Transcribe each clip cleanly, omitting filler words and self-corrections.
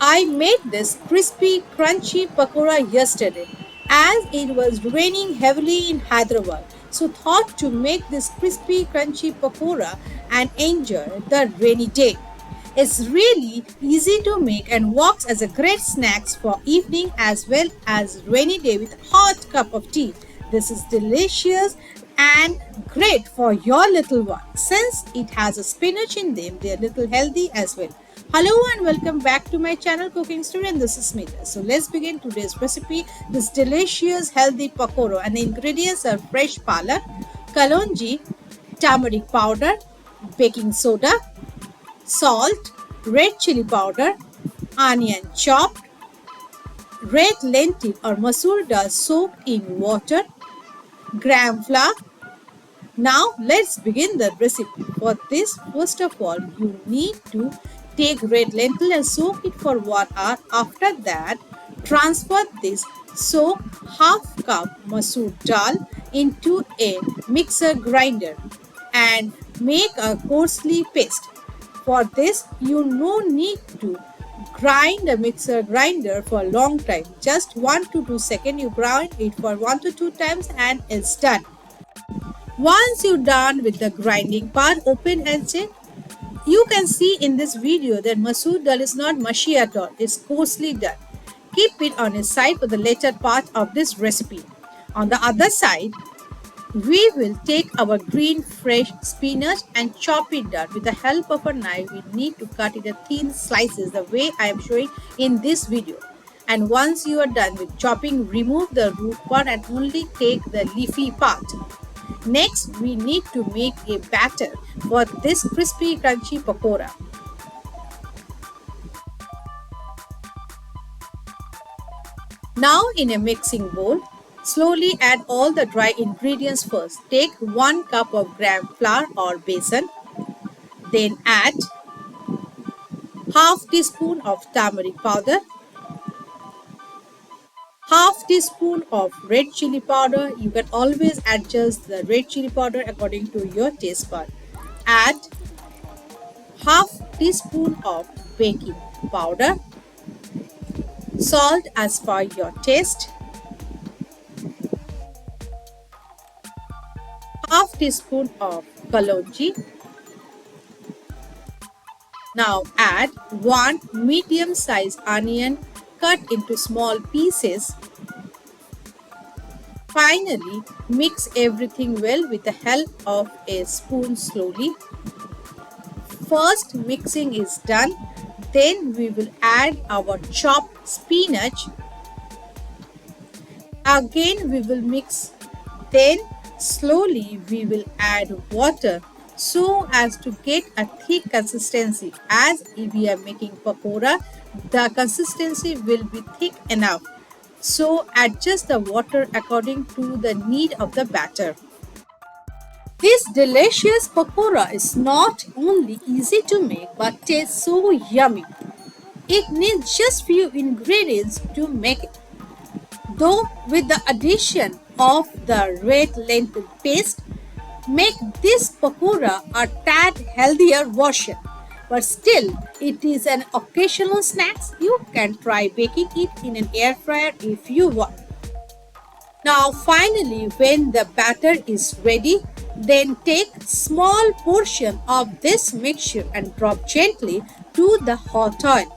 I made this crispy, crunchy pakora yesterday as it was raining heavily in Hyderabad. So thought to make this crispy, crunchy pakora and enjoy the rainy day. It's really easy to make and works as a great snacks for evening as well as rainy day with hot cup of tea. This is delicious and great for your little one since it has a spinach in them. They're little healthy as well. Hello and welcome back to my channel Cooking Story, and this is Smita. So let's begin today's recipe. This delicious healthy pakoro, and the ingredients are fresh palak, kalonji, turmeric powder, baking soda, salt, red chili powder, onion chopped, red lentil or masoor dal soaked in water, gram flour. Now let's begin the recipe. For this, first of all, you need to take red lentil and soak it for 1 hour. After that, transfer this soaked half cup masoor dal into a mixer grinder and make a coarsely paste. For this, you no need to grind a mixer grinder for a long time. Just 1 to 2 seconds, you grind it for 1 to 2 times and it's done. Once you're done with the grinding part, open and check. You can see in this video that masoor dal is not mushy at all. It's coarsely done. Keep it on its side for the later part of this recipe. On the other side, we will take our green fresh spinach and chop it down. With the help of a knife, we need to cut it in thin slices the way I am showing in this video. And once you are done with chopping, remove the root part and only take the leafy part. Next, we need to make a batter for this crispy crunchy pakora. Now in a mixing bowl, slowly add all the dry ingredients first. Take 1 cup of gram flour or besan. Then add half teaspoon of turmeric powder, half teaspoon of red chili powder. You can always adjust the red chili powder according to your taste bud. Add half teaspoon of baking powder, salt as per your taste, half teaspoon of kalonji. Now add 1 medium sized onion cut into small pieces. Finally, mix everything well with the help of a spoon slowly. First mixing is done, then we will add our chopped spinach. Again we will mix, then slowly we will add water so as to get a thick consistency. As if we are making pakora, the consistency will be thick enough. So adjust the water according to the need of the batter. This delicious pakora is not only easy to make but tastes so yummy. It needs just few ingredients to make it. Though with the addition of the red lentil paste, make this pakora a tad healthier version. But still, it is an occasional snack. You can try baking it in an air fryer if you want. Now finally, when the batter is ready, then take small portion of this mixture and drop gently to the hot oil.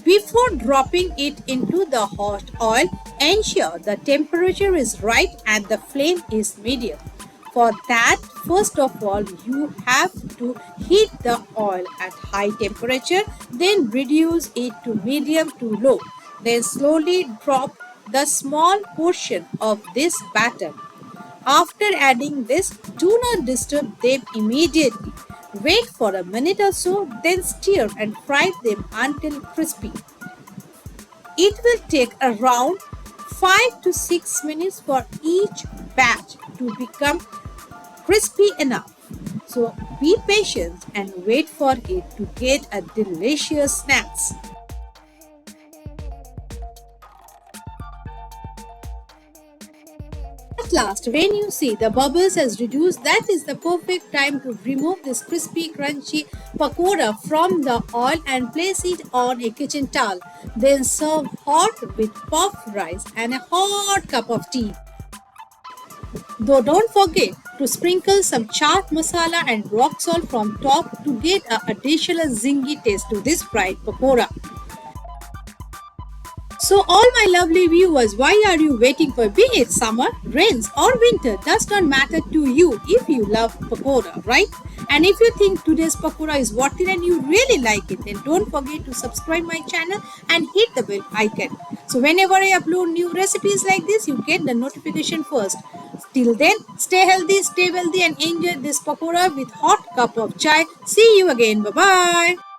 Before dropping it into the hot oil, ensure the temperature is right and the flame is medium. For that, first of all, you have to heat the oil at high temperature, then reduce it to medium to low. Then slowly drop the small portion of this batter. After adding this, do not disturb them immediately. Wait for a minute or so, then stir and fry them until crispy. It will take around 5 to 6 minutes for each batch to become crispy enough. So be patient and wait for it to get a delicious snacks. last, when you see the bubbles has reduced, that is the perfect time to remove this crispy, crunchy pakora from the oil and place it on a kitchen towel. Then serve hot with puffed rice and a hot cup of tea. Though don't forget to sprinkle some chaat masala and rock salt from top to get a additional zingy taste to this fried pakora. So, all my lovely viewers, why are you waiting for? Be it summer, rains, or winter, does not matter to you if you love pakora, right? And if you think today's pakora is worth it and you really like it, then don't forget to subscribe my channel and hit the bell icon. So, whenever I upload new recipes like this, you get the notification first. Till then, stay healthy, stay wealthy, and enjoy this pakora with hot cup of chai. See you again. Bye bye.